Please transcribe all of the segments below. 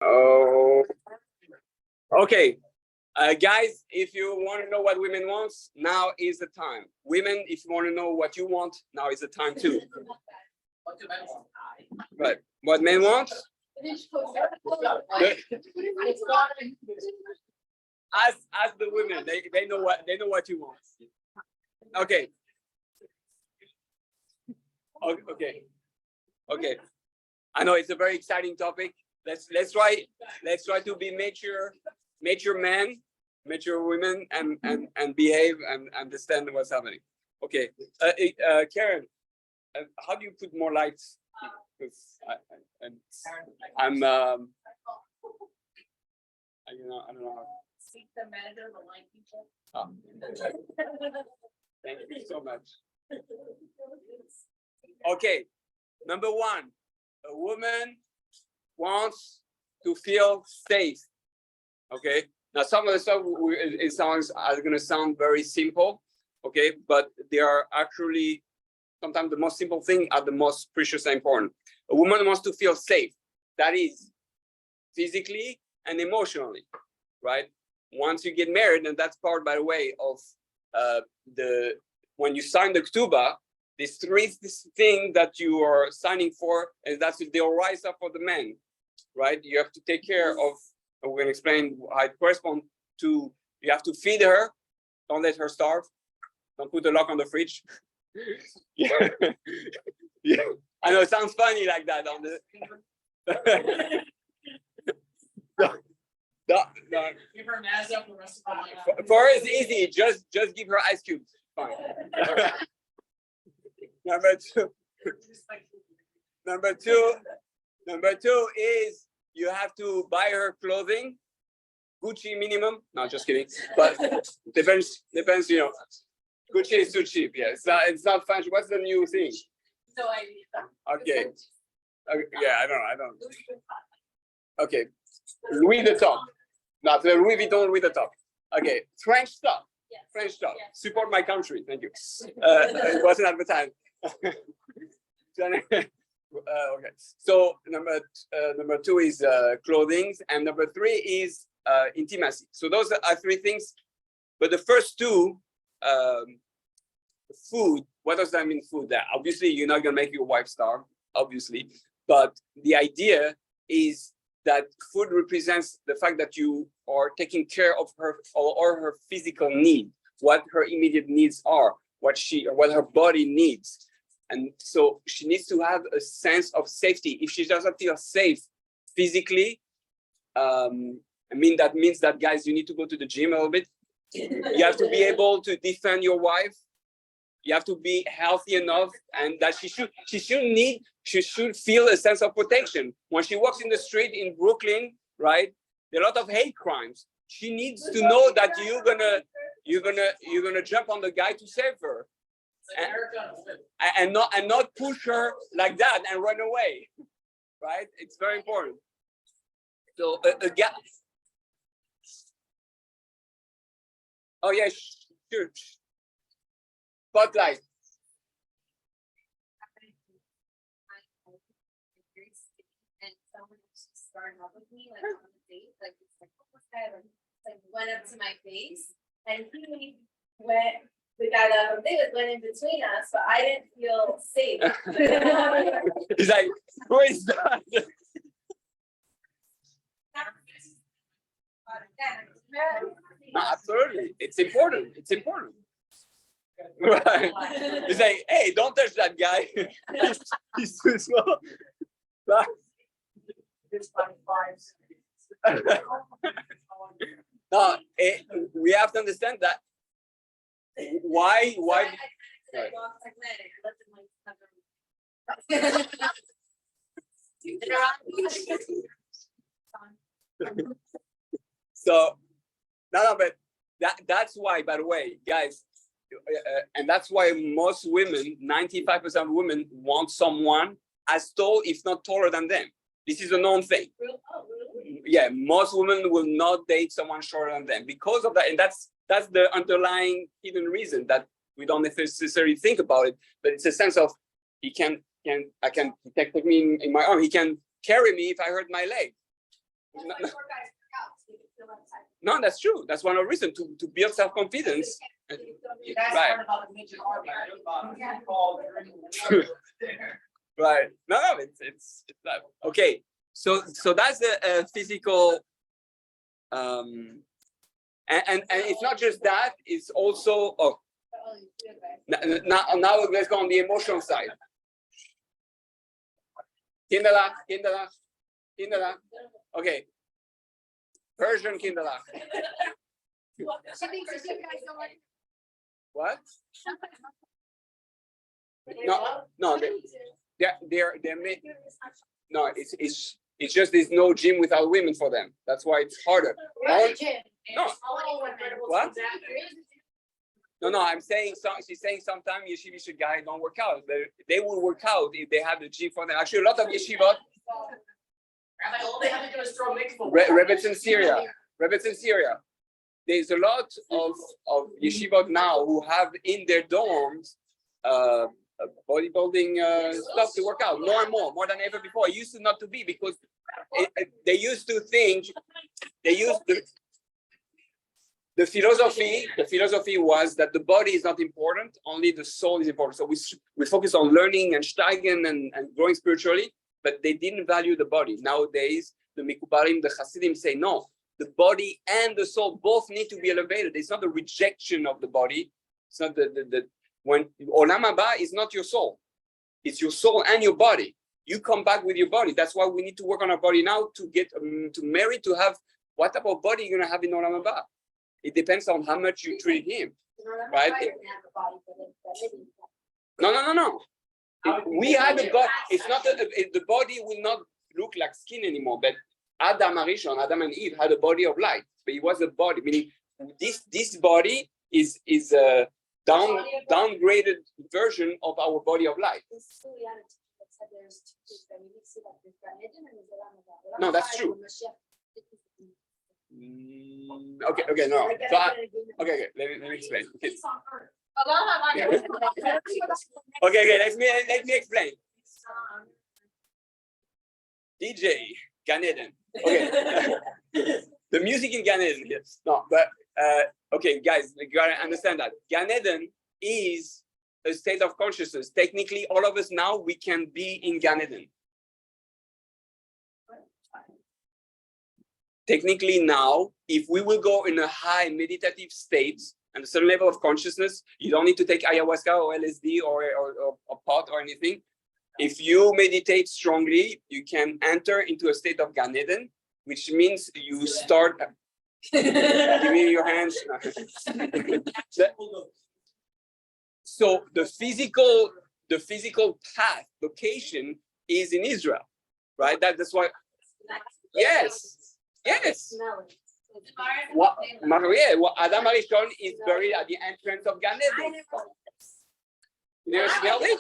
Oh, okay. Guys, if you want to know what women want, now is the time. Women, if you want to know what you want, now is the time too. What do men want? Right. What men want? Ask the women. They know what you want. Okay. Okay. I know it's a very exciting topic. Let's try to be mature men, mature women, and behave and understand what's happening. Okay. Karen, how do you put more lights? Because I don't know. I don't know how. Seek the manager, the line people. Thank you so much. Okay, number one, a woman wants to feel safe. Okay, now some of the stuff it sounds are going to sound very simple. Okay, but they are actually sometimes the most simple thing are the most precious and important. A woman wants to feel safe. That is physically and emotionally, right? Once you get married, and that's part, by the way, of when you sign the ketubah, this thing that you are signing for, and that's the oraisa for the men, right? You have to take care of, and we're going to explain how it corresponds to, you have to feed her, don't let her starve, don't put a lock on the fridge. Yeah. Yeah. I know it sounds funny like that on the no. Give her Mazda for the rest of her life. For her it's easy, just give her ice cubes. Fine. Number two is you have to buy her clothing, Gucci minimum. No, just kidding. But depends, you know. Gucci is too cheap, yeah. It's not fancy. What's the new thing? So Okay. Yeah, I don't. Okay. Louis the top. Not the Louis Vuitton, Louis the top. Okay. French stuff. Yes. French stuff. Yes. Support my country. Thank you. It wasn't advertised. Okay. So number two is clothing, and number three is intimacy. So those are three things. But the first two, food. What does that mean? Food. That obviously you're not gonna make your wife starve, obviously. But the idea is that food represents the fact that you are taking care of her or her physical need, what her immediate needs are, what her body needs. And so she needs to have a sense of safety. If she doesn't feel safe physically, that means that, guys, you need to go to the gym a little bit. You have to be able to defend your wife. You have to be healthy enough, and that she should feel a sense of protection. When she walks in the street in Brooklyn, right? There are a lot of hate crimes. She needs to know that you're gonna jump on the guy to save her. And not push her like that and run away, right? It's very important. So again, oh yeah, sure. Spotlight. And someone just started up with me, like on a date, like it's like, oh, this guy like went up to my face, and he went. The guy that I'm with went in between us, but I didn't feel safe. He's like, who is that? No, absolutely, it's important. It's important. Right. He's like, hey, don't touch that guy. He's too small. No, we have to understand that. Why? So, no, but that's why, by the way, guys, and that's why most women, 95% of women, want someone as tall, if not taller than them. This is a known thing. Yeah, most women will not date someone shorter than them because of that, and that's the underlying hidden reason that we don't necessarily think about it. But it's a sense of he can take me in my arm. He can carry me if I hurt my leg. No, that's true. That's one of the reasons to build self-confidence. You guys Right. heard about the midget army. Right. No, it's that. Okay. So that's a physical, and it's not just that. It's also now let's go on the emotional side. Kinderlach. Okay. Persian Kinderlach. What? No, they're no, it's just there's no gym without women for them. That's why it's harder. No. What? No, I'm saying she's saying sometimes yeshivish guys don't work out. They will work out if they have the gym for them. Actually, a lot of yeshivot. Rabbi, all they have to do is throw mixed Rebbits in Syria. There's a lot of yeshivot now who have in their dorms bodybuilding stuff to work out more and more than ever before. It used to not to be because they used to think the philosophy was that the body is not important, only the soul is important. So we focus on learning and steigen and growing spiritually, but they didn't value the body. Nowadays, the Mikubalim, the Hasidim say no. The body and the soul both need to be elevated. It's not a rejection of the body. It's not when Olam Haba is not your soul. It's your soul and your body. You come back with your body. That's why we need to work on our body now to get to marry, to have what type of body you're gonna have in Olam Haba. It depends on how much you treat him, right? No. We had a body. It's not the body will not look like skin anymore, but Adam and Eve had a body of light, but it was a body, meaning this body is a downgraded version of our body of light. No, that's true. Okay, no. So okay, let me explain. Okay, let me explain. DJ Gan Eden. Okay. The music in Gan Eden, yes. No, but okay, guys, you gotta understand that Gan Eden is a state of consciousness. Technically, all of us now we can be in Gan Eden. Technically, now, if we will go in a high meditative state and a certain level of consciousness, you don't need to take ayahuasca or LSD or pot or anything. If you meditate strongly, you can enter into a state of Gan Eden, which means you start. Give me your hands. So the physical path location is in Israel, right? That's why. Yes. What Adam Arishon is buried at the entrance of Gan Eden. You never smelled it?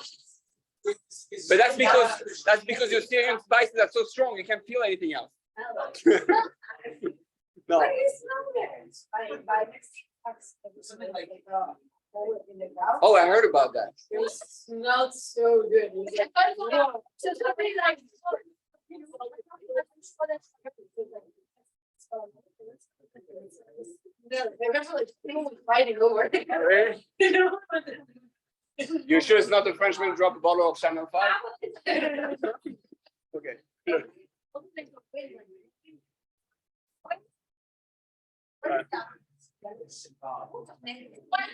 But that's because your Syrian spices are so strong you can't feel anything else. No. Oh, I heard about that. It smelled so good. Fighting over. You sure it's not the Frenchman drop a bottle of Chanel 5? Okay.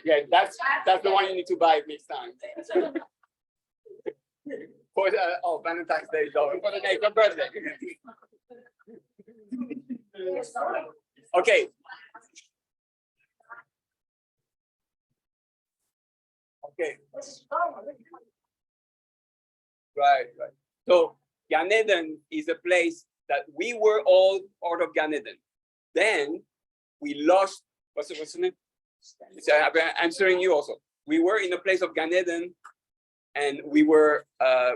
Yeah, that's the one you need to buy next time. For Valentine's Day, though. For the next birthday. Okay. Okay. Right. So Gan Eden is a place that we were all part of Gan Eden. Then we lost. What's the name? I'm answering you also. We were in a place of Gan Eden, and we were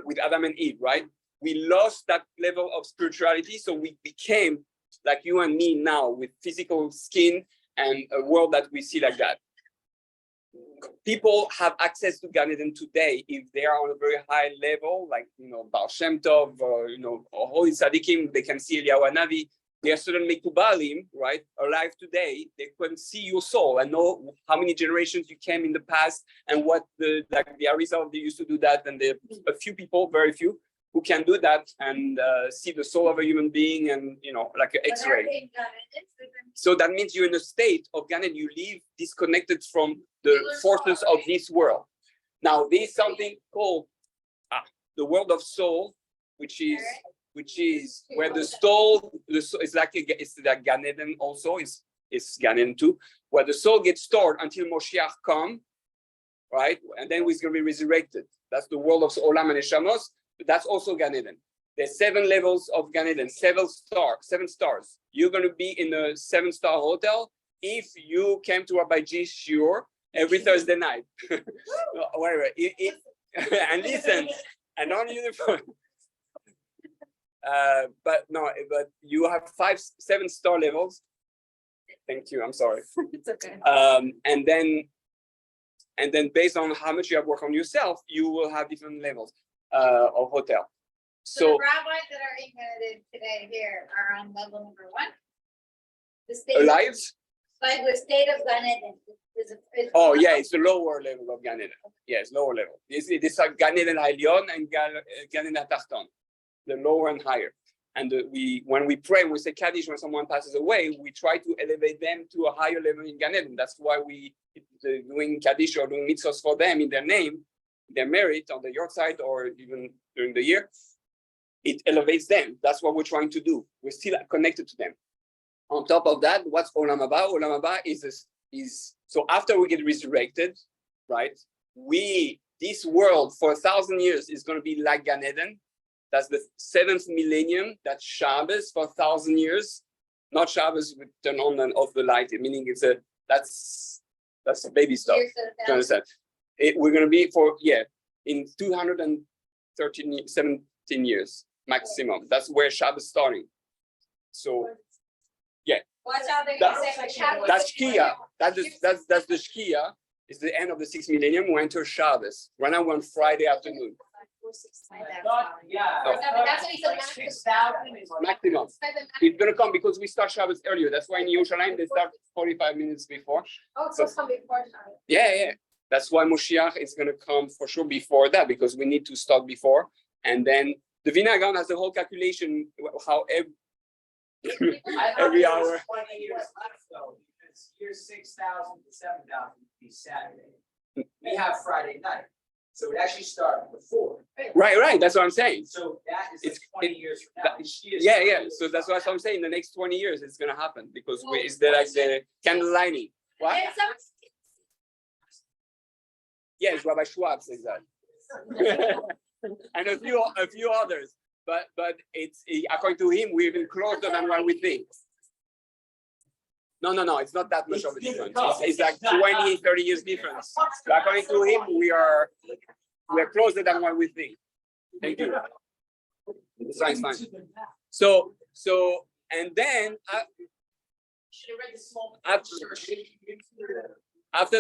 with Adam and Eve, right? We lost that level of spirituality, so we became like you and me now, with physical skin and a world that we see like that. People have access to Gan Eden today if they are on a very high level, like Baal Shem Tov, or Holy Tzaddikim. They can see Eliyahu Hanavi. They are certain Mekubalim, right, alive today. They can see your soul and know how many generations you came in the past and what the Arizal, they used to do that. And there are a few people, very few, who can do that and see the soul of a human being and, you know, like an X-ray. So that means you're in a state of Gan Eden. You live disconnected from the forces of this world. Now, there is something called the world of soul, which is where the soul it's like Gan Eden also, it's Gan Eden too, where the soul gets stored until Moshiach come, right? And then we're going to be resurrected. That's the world of Olam and Neshamos. That's also Gan Eden. There's 7 levels of Gan Eden, 7 stars. You're going to be in a 7-star hotel if you came to Rabbi G's shiur every Thursday night. Whatever. And listen, and on uniform. But you have 7-star levels. Thank you. I'm sorry. It's okay. And then based on how much you have worked on yourself, you will have different levels of hotel. So the So rabbis that are incarnated today here are on level number 1. The state alive. like the state of Gan Eden is. Oh yeah, it's the lower level of Gan Eden. Yes, lower level. It's like Gan Eden Elyon and Gan Eden Tartan, the lower and higher. And when we pray, we say Kaddish when someone passes away, we try to elevate them to a higher level in Gan Eden. That's why we doing Kaddish or doing mitzvahs for them in their name, their merit on the yortzeit or even during the year. It elevates them. That's what we're trying to do. We're still connected to them. On top of that, what's Olam Haba? Olam Haba is so after we get resurrected, right? This world for 1,000 years is going to be like Gan Eden. That's the 7th millennium. That's Shabbos for 1,000 years. Not Shabbos with turn on and off the light. Meaning that's baby stuff. You understand? We're going to be in 217 years maximum. That's where Shabbos starting. So Watch out, they're That- gonna say like Shabbos. that's Shkia. That's the Shkia. It's the end of the 6th millennium. We enter Shabbos. Right now we're on Friday afternoon. That's what he said. 6,000 is Maximum. It's gonna come because we start Shabbos earlier. That's why in Yerushalayim they start 45 minutes before. Oh, so it's coming before Shabbos. Yeah. That's why Moshiach is gonna come for sure before that, because we need to start before. And then the Vinagan has the whole calculation how every hour. 20 years left though, because years 6,000 to 7,000 would be Saturday. We have Friday night, so it actually started before. Right. That's what I'm saying. So that is It's- 20 years from now. Yeah. So that's what I'm saying. The next 20 years it's gonna happen because it's the candle lighting. What? And some- Yes, Rabbi Schwab says that. And a few others. But it's according to him, we're even closer than what we think. No, it's not that much of a difference. It's like 20, 30 years difference. So according to him, we're closer than what we think. Thank you. It's fine. So and then Should have read the small. after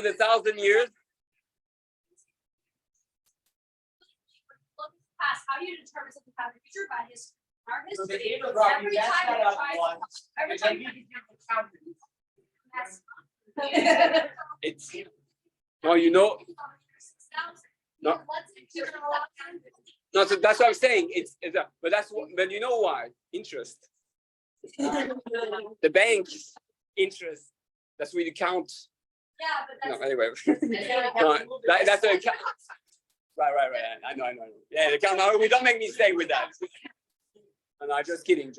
the 1,000 years, Past, how do you determine something about the future by his our So the history? Abraham, Every that's time not it up tries- once. every And time- then you can count it. That's- it's no, you know, No. no. So that's what I'm saying. But you know why? Interest. The bank interest. That's where you count. Yeah, but No, that's. anyway. No, that's a right. I know. Yeah, the count. No, we don't make mistake with that. No, just kidding.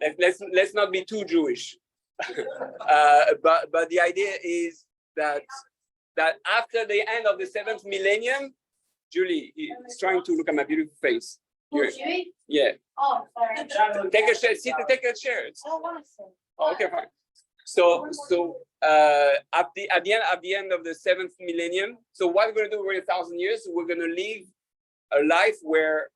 Let's not be too Jewish. But the idea is that after the end of the 7th millennium, Julie is trying to look at my beautiful face. Yeah, Oh, sorry. take a chair. Take a chair. I don't want to say. Oh, okay, fine. So at the end of the 7th millennium, so what we're gonna do in 1,000 years, we're gonna live a life where,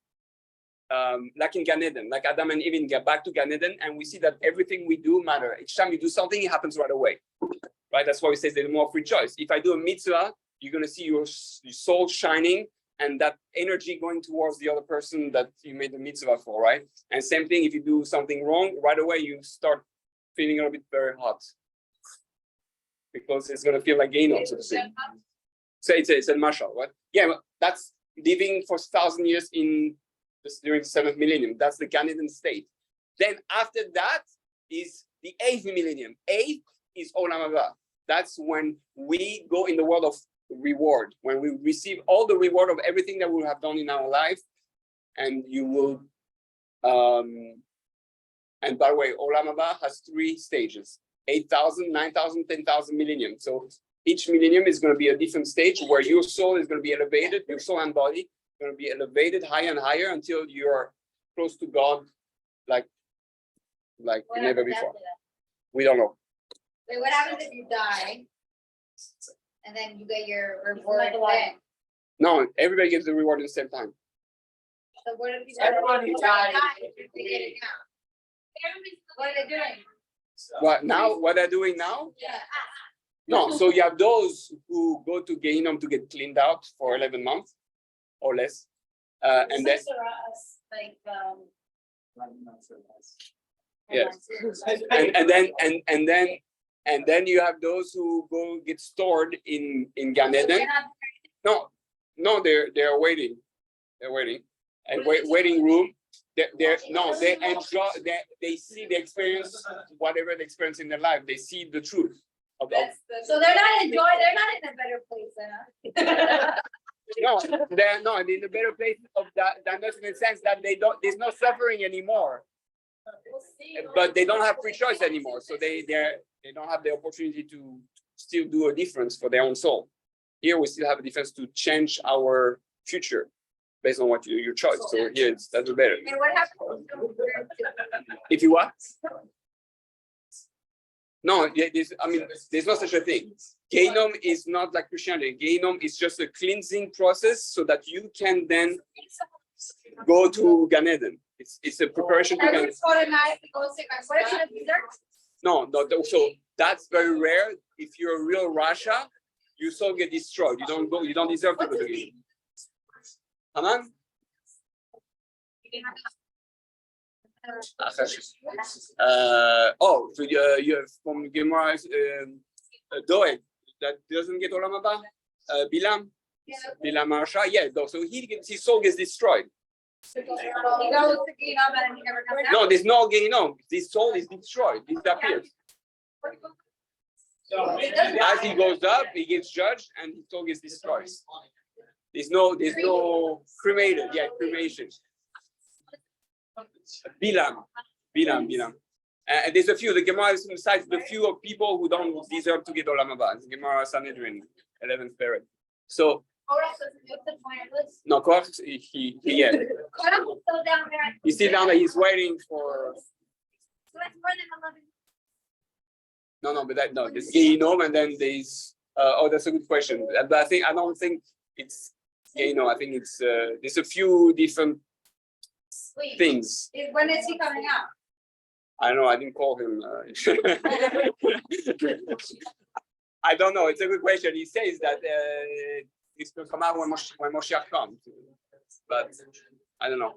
like in Gan Eden, like Adam and Eve get back to Gan Eden, and we see that everything we do matter. Each time you do something, it happens right away, right? That's why we say there's more free choice. If I do a mitzvah, you're gonna see your soul shining. and that energy going towards the other person that you made the mitzvah for, right? And same thing, if you do something wrong, right away you start feeling a little bit very hot. Because it's gonna feel like Gehinnom, so to say. So it's a mashal, what? Yeah, that's living for 1,000 years in during the 7th millennium. That's the Gan Eden state. Then after that is the 8th millennium. 8th is Olam Haba. That's when we go in the world of reward, when we receive all the reward of everything that we have done in our life, and you will. And by the way, Olam Haba has 3 stages: 8,000, 9,000, 10,000 millennium. So each millennium is going to be a different stage where your soul is going to be elevated, your soul and body going to be elevated higher and higher until you're close to God, like never before. We don't know. Wait, what happens if you die? And then you get your reward Like a lot. then? No, everybody gets the reward at the same time. So what if you? Everyone who died. They get it now. What are they doing? What now? What they're doing now? Yeah. No, so you have those who go to Gehinnom to get cleaned out for 11 months or less. And then, Like, yes. And then you have those who go get stored in Gan Eden. No, they're waiting. They're waiting. And waiting room. They enjoy, they see, they experience whatever they experience in their life. They see the truth. So they're not enjoying, they're not in a better place then, huh? No, they're not in a better place of that in the sense that there's no suffering anymore. But they don't have free choice anymore. So they don't have the opportunity to still do a difference for their own soul. Here we still have a difference to change our future based on what your choice. So here that's better. And what happens? If you what? No, there's no such a thing. Gehinnom is not like Christianity. Gehinnom is just a cleansing process so that you can then go to Gan Eden. It's a preparation to Gan Eden. No, so that's very rare. If you're a real Rasha, your soul get destroyed. You don't deserve to go to Gehinnom. Hanan? So you have from Gemara Doeg that doesn't get Olam Haba? Bilam? Bilam Rasha? Yeah, so his soul gets destroyed. No, there's no Gehinnom. This soul is destroyed. It disappears. As he goes up, he gets judged and his soul gets destroyed. There's no cremated, cremation. Bilam. And there's a few. The Gemara cites the few of people who don't deserve to get Olam Haba. Gemara Sanhedrin, 11th period. So no, Korach, he he's still down there. He's waiting for. No, but there's Gehinnom, and then there's. That's a good question. But I don't think it's Gehinnom. I think it's there's a few different things. When is he coming out? I don't know. I didn't call him. I don't know. It's a good question. He says that it's going to come out when Moshiach comes, but I don't know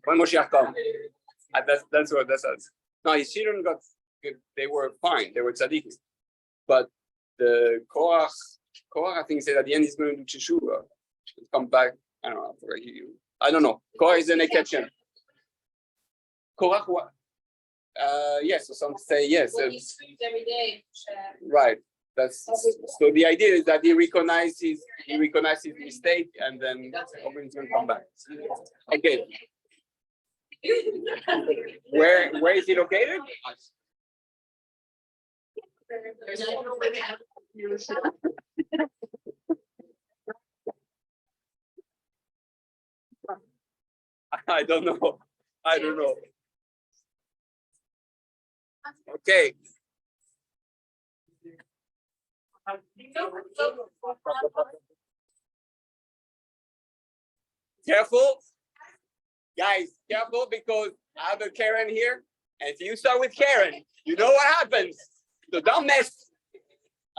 when Moshiach comes. That's what that says. No, his children got good. They were fine. They were tzaddikim, but the Korach, I think, said at the end he's going to do tshuva. Come back. I don't know. I don't know. Korach is an exception. Korach, what? Yes, so some say yes. well, he screams every day. Right. That's so. The idea is that he recognizes his mistake, and then he's going to come back. Okay. Where is he located? I don't know. Okay. Careful, guys, careful, because I have a Karen here, and if you start with Karen, you know what happens. So don't mess.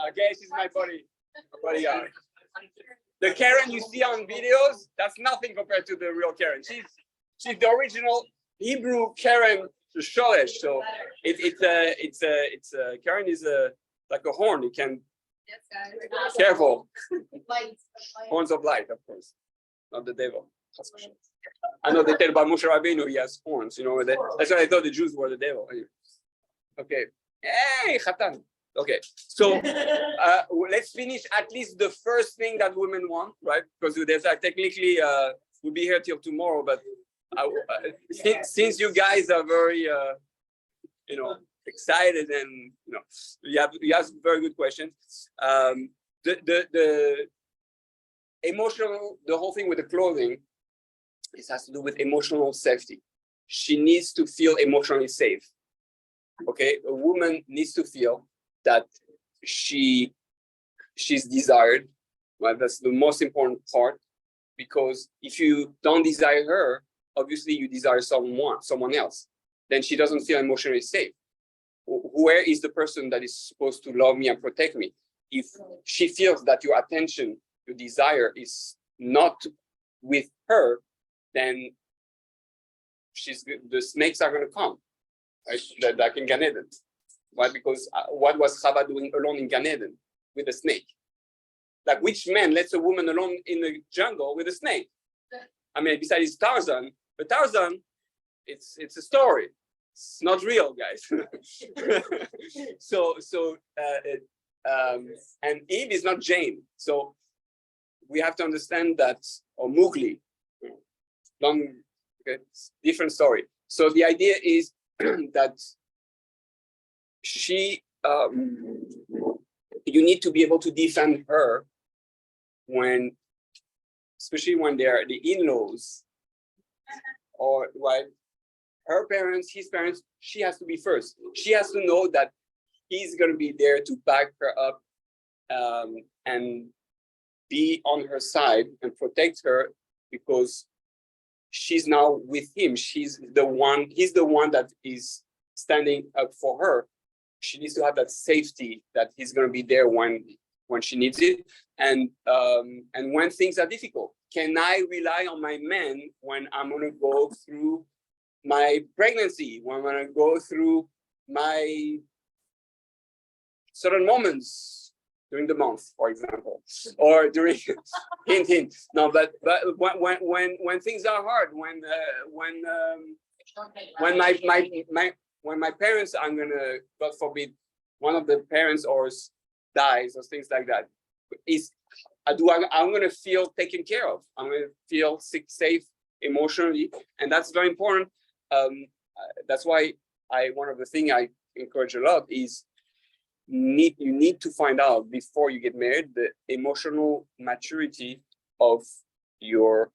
Okay, she's my buddy. The Karen you see on videos, that's nothing compared to the real Karen. She's the original Hebrew Karen Sholesh. So Karen is like a horn. You can Yes, guys. careful. Lights. Horns of light, of course, not the devil. I know they tell about Moshe Rabbeinu, he has horns, you know. That's why I thought the Jews were the devil. Anyway. Okay. Hey, Khatan. Okay. So let's finish at least the first thing that women want, right? Because there's technically we'll be here till tomorrow, but since you guys are very you know, excited and you know you have very good questions. The emotional, the whole thing with the clothing, this has to do with emotional safety. She needs to feel emotionally safe. Okay, a woman needs to feel that she's desired. Well, that's the most important part, because if you don't desire her, obviously you desire someone else. Then she doesn't feel emotionally safe. Where is the person that is supposed to love me and protect me? If she feels that your attention, your desire is not with her, then the snakes are going to come, right? Like in Gan Eden. Why? Because what was Chava doing alone in Gan Eden with a snake? Like, which man lets a woman alone in the jungle with a snake? I mean, besides Tarzan, but Tarzan, it's a story. It's not real, guys. And Eve is not Jane. So we have to understand that, or Mowgli, different story. So the idea is that you need to be able to defend her especially when they're the in-laws, or right, her parents, his parents, she has to be first. She has to know that he's going to be there to back her up and be on her side and protect her, because she's now with him. He's the one that is standing up for her. She needs to have that safety that he's going to be there when she needs it, and when things are difficult. Can I rely on my man when I'm going to go through my pregnancy, when I'm going to go through my certain moments during the month, for example, or during hint. No, but when things are hard, when my parents, I'm gonna, God forbid, one of the parents dies or things like that, I'm gonna feel taken care of. I'm gonna feel safe emotionally, and that's very important. That's why one of the things I encourage a lot is you need to find out before you get married the emotional maturity of your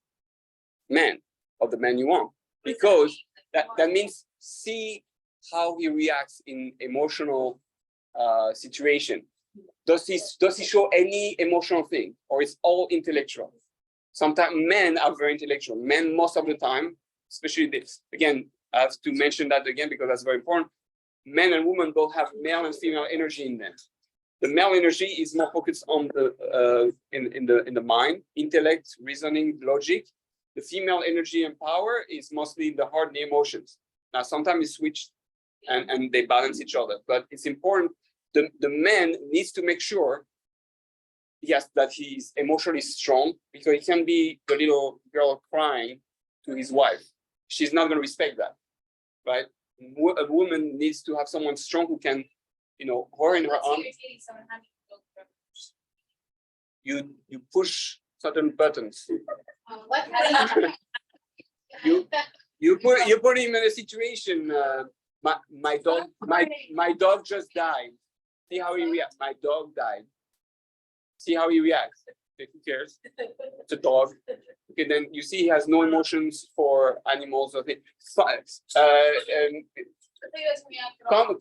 man, of the man you want, because that means see how he reacts in emotional situation. Does he show any emotional thing, or it's all intellectual? Sometimes men are very intellectual. Men, most of the time, especially this. Again, I have to mention that again because that's very important. Men and women both have male and female energy in them. The male energy is more focused on the in the mind, intellect, reasoning, logic. The female energy and power is mostly the heart and the emotions. Now, sometimes it's switched and they balance each other, but it's important. The man needs to make sure, yes, that he's emotionally strong, because he can be the little girl crying to his wife. She's not going to respect that, right? A woman needs to have someone strong who can, her in her arms. You push certain buttons. You put him in a situation. My dog just died. See how he reacts. My dog died. See how he reacts. Who cares? It's a dog. Okay, then you see he has no emotions for animals or things.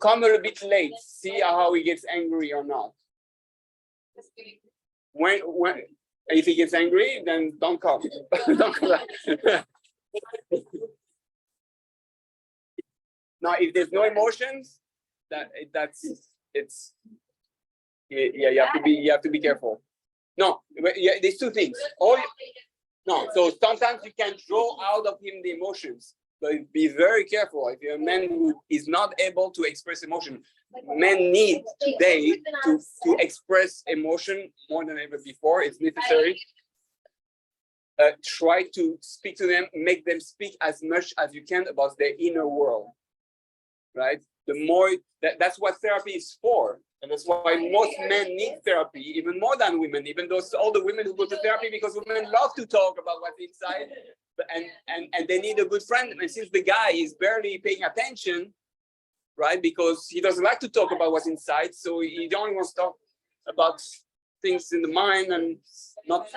Come a little bit late. See how he gets angry or not. When if he gets angry, then don't come. Don't come back. Now, if there's no emotions, you have to be careful. No, yeah, there's two things. No, so sometimes you can draw out of him the emotions, but be very careful. If you're a man who is not able to express emotion, men need today to express emotion more than ever before. It's necessary. Try to speak to them, make them speak as much as you can about their inner world, right? The more that's what therapy is for. And that's why most men need therapy, even more than women, even though all the women who go to therapy, because women love to talk about what's inside, and they need a good friend. And since the guy is barely paying attention, right, because he doesn't like to talk about what's inside, so he only wants to talk about things in the mind and not.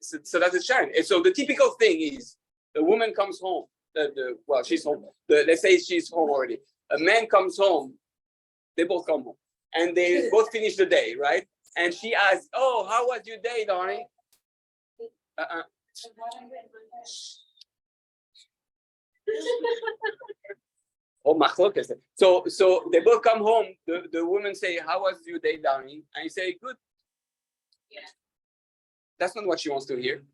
So that's a challenge. And so the typical thing is a woman comes home. Well, she's home. Let's say she's home already. A man comes home. They both come home and they both finish the day, right? And she asks, "Oh, how was your day, darling?" Oh, machlokas. So they both come home. The woman say, "How was your day, darling?" And you say, "Good." Yeah. That's not what she wants to hear.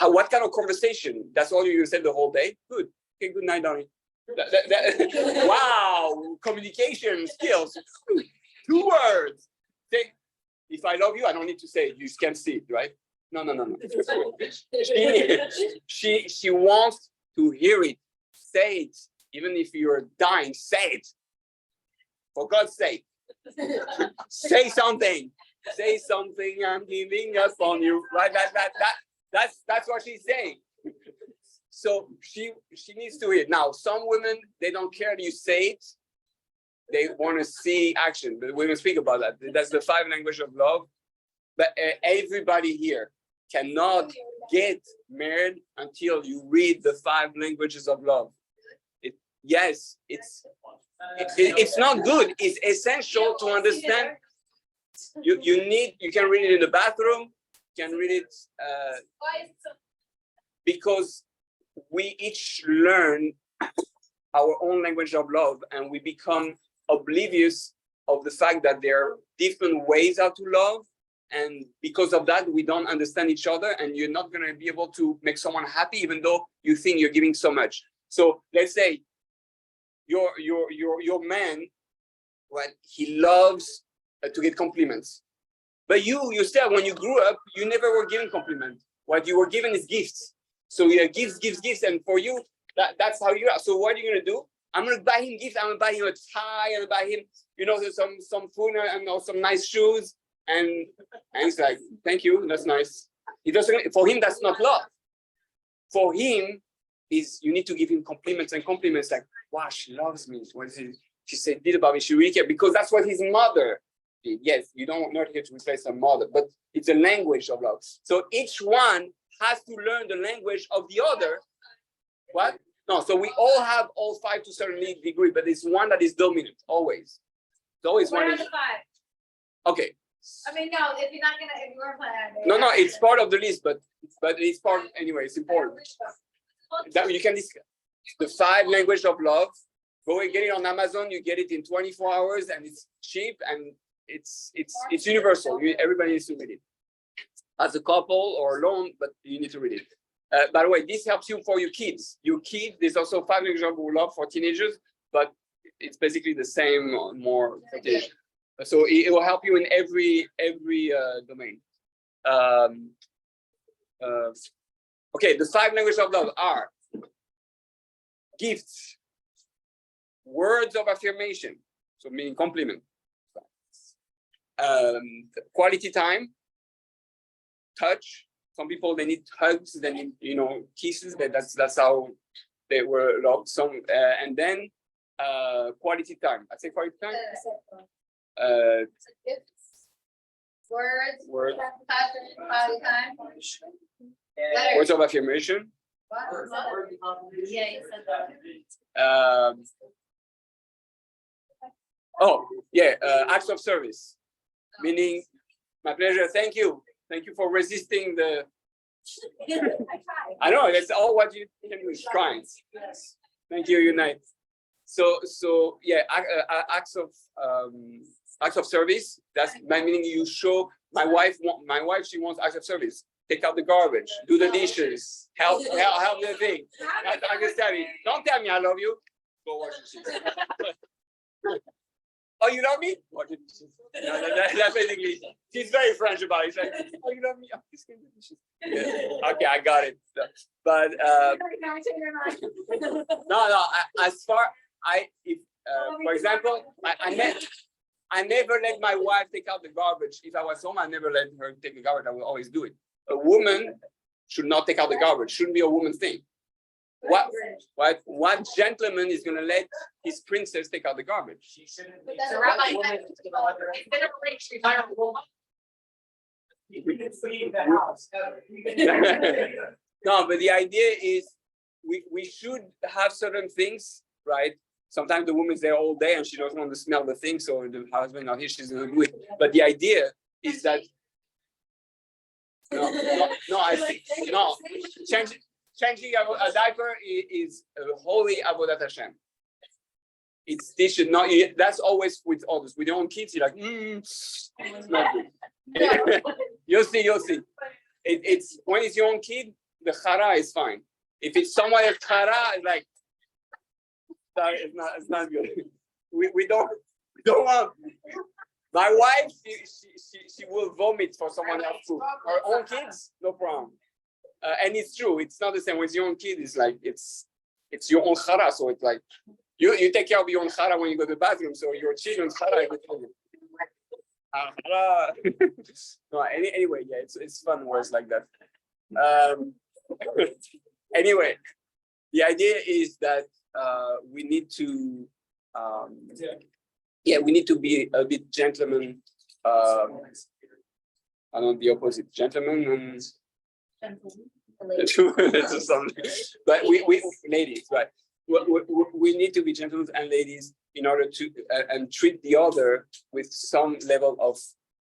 What kind of conversation? That's all you said the whole day? Good. Okay, good night, darling. Wow, communication skills. 2 words. If I love you, I don't need to say it. You can see it, right? No. She wants to hear it. Say it. Even if you're dying, say it. For God's sake. Say something. Say something. I'm giving up on you. Right? That's what she's saying. So she needs to hear it. Now, some women, they don't care you say it. They want to see action. But we're going to speak about that. That's the 5 languages of love. But everybody here cannot get married until you read the 5 languages of love. It's not good. It's essential to understand. You can read it in the bathroom. You can read it because we each learn our own language of love, and we become oblivious of the fact that there are different ways how to love, and because of that we don't understand each other, and you're not going to be able to make someone happy even though you think you're giving so much. So let's say your man, right, he loves to get compliments, but you yourself, when you grew up, you never were giving compliments. What you were given is gifts. So gifts, and for you, that's how you are. So what are you gonna do? I'm gonna buy him gifts. I'm gonna buy him a tie. I'm gonna buy him, some food and some nice shoes. And he's like, "Thank you, that's nice." He doesn't. For him, that's not love. For him, you need to give him compliments and compliments like, "Wow, she loves me. What is it? She said did about me. She really cares," because that's what his mother did. Yes, you don't not here to replace a mother, but it's a language of love. So each one has to learn the language of the other. What? No, so we all have all 5 to a certain degree, but it's one that is dominant, always. It's always What one. are the 5? Okay. I mean, no, if you're not gonna, if you weren't planning. No, it's part of the list, but it's part anyway, it's important. That you can discuss. The 5 languages of love. Go and get it on Amazon, you get it in 24 hours, and it's cheap, and it's universal. Everybody needs to read it. As a couple or alone, but you need to read it. By the way, this helps you for your kids. Your kids, there's also 5 languages of love for teenagers, but it's basically the same, more for teenagers. So it will help you in every domain. Okay, the 5 languages of love are gifts, words of affirmation, so meaning compliment, quality time, touch. Some people, they need hugs, they need kisses, but that's how they were loved. Some and then quality time. I say quality time. Words. Touch, body time. Words of affirmation. Yeah, you said that. Acts of service, meaning my pleasure. Thank you for resisting the. I know that's all what you can do is trying. Thank you, unite. So yeah, acts of acts of service. That's my meaning. You show my wife. She wants acts of service. Take out the garbage, do the dishes, help the thing. I can tell you. Don't tell me I love you. Go wash the dishes. Oh, you love me? Wash the dishes. That's basically. She's very French about it. She's like, oh, you love me? I'm just gonna do the dishes. Yeah. Okay, I got it. But no. As far for example, I never let my wife take out the garbage. If I was home, I never let her take the garbage. I will always do it. A woman should not take out the garbage. Shouldn't be a woman's thing. What gentleman is going to let his princess take out the garbage? She shouldn't. But be- that's So right. that woman is gonna let her- It's been a relationship, I don't know. We can leave the house. No, but the idea is we should have certain things, right? Sometimes the woman's there all day and she doesn't want to smell the thing, so the husband or she's gonna do it. But the idea is that I think no. Changing a diaper is a holy avodat Hashem. They should not. That's always with others. With your own kids, you're like, it's not good. You'll see. It's when it's your own kid, the chara is fine. If it's someone else chara, it's like it's not good. We don't want. My wife, she will vomit for someone else's food. Her own kids, no problem. And it's true. It's not the same with your own kid. It's like it's your own chara. So it's like you take care of your own chara when you go to the bathroom. So your children's chara. No, anyway, yeah, it's fun words like that. Anyway, the idea is that we need to we need to be a bit gentleman. I don't the opposite, gentleman and but we ladies, right? We need to be gentlemen and ladies in order to and treat the other with some level of.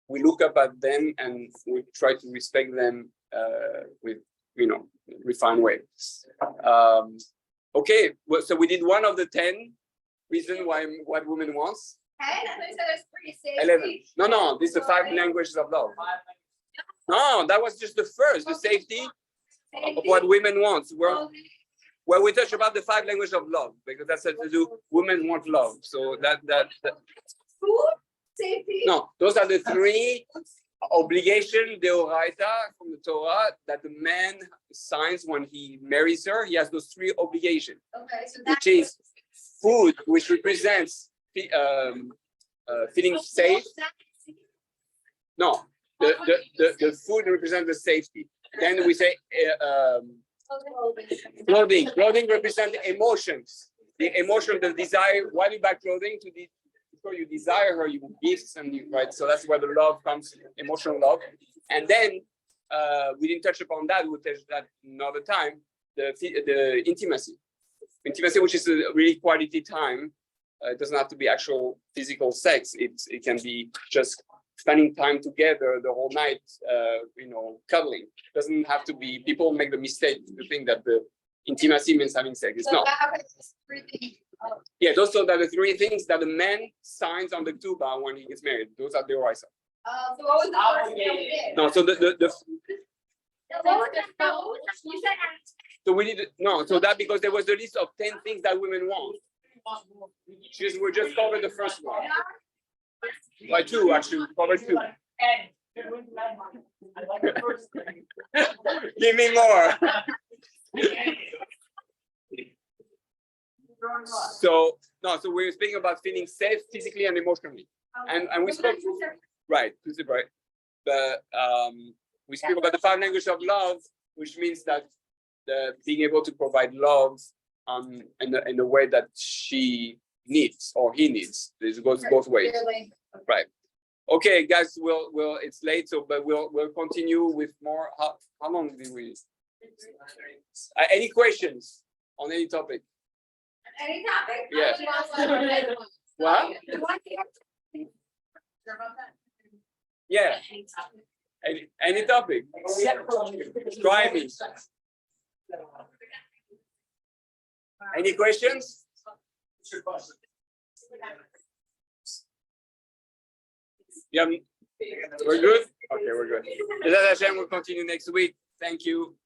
We look up at them and we try to respect them with refined way. Okay, well, so we did one of the 10 reasons why what women wants. Hey, that's why I said there's pretty safe. 11. No, this is the 5 languages of love. No, that was just the first, the safety of what women want. Well, we touch about the 5 languages of love because that's what to do. Women want love, so that. Food, safety. No, those are the 3 obligation deoraita from the Torah that the man signs when he marries her. He has those 3 obligations, Okay, so which is food, which represents feeling safe. No, the food represents the safety. Then we say clothing. Clothing represents emotions. The emotion, the desire. Why do you buy clothing? Before you desire her, you gifts and right. So that's where the love comes, emotional love. And then we didn't touch upon that. We'll touch that another time. The intimacy, which is a really quality time. It doesn't have to be actual physical sex. It can be just spending time together the whole night. Cuddling. It doesn't have to be. People make the mistake to think that the intimacy means having sex. It's not. Yeah, those are the 3 things that the man signs on the tuba when he gets married. Those are the oraisa. so what was the first thing we did? No, so What was the first? You said so we did no. So that because there was a list of 10 things that women want. We just covered the first one. By 2 actually, we covered 2. Give me more. So we're speaking about feeling safe physically and emotionally, and we spoke right. But we speak about the 5 languages of love, which means that being able to provide love in a way that she needs or he needs. This goes both ways, right? Okay, guys, we'll it's late, but we'll continue with more. How long did we? Any questions on any topic? Any topic? Yeah. What? Yeah. Any topic? Try me. Any questions? Yeah, we're good? Okay, we're good. Bezat Hashem will continue next week. Thank you.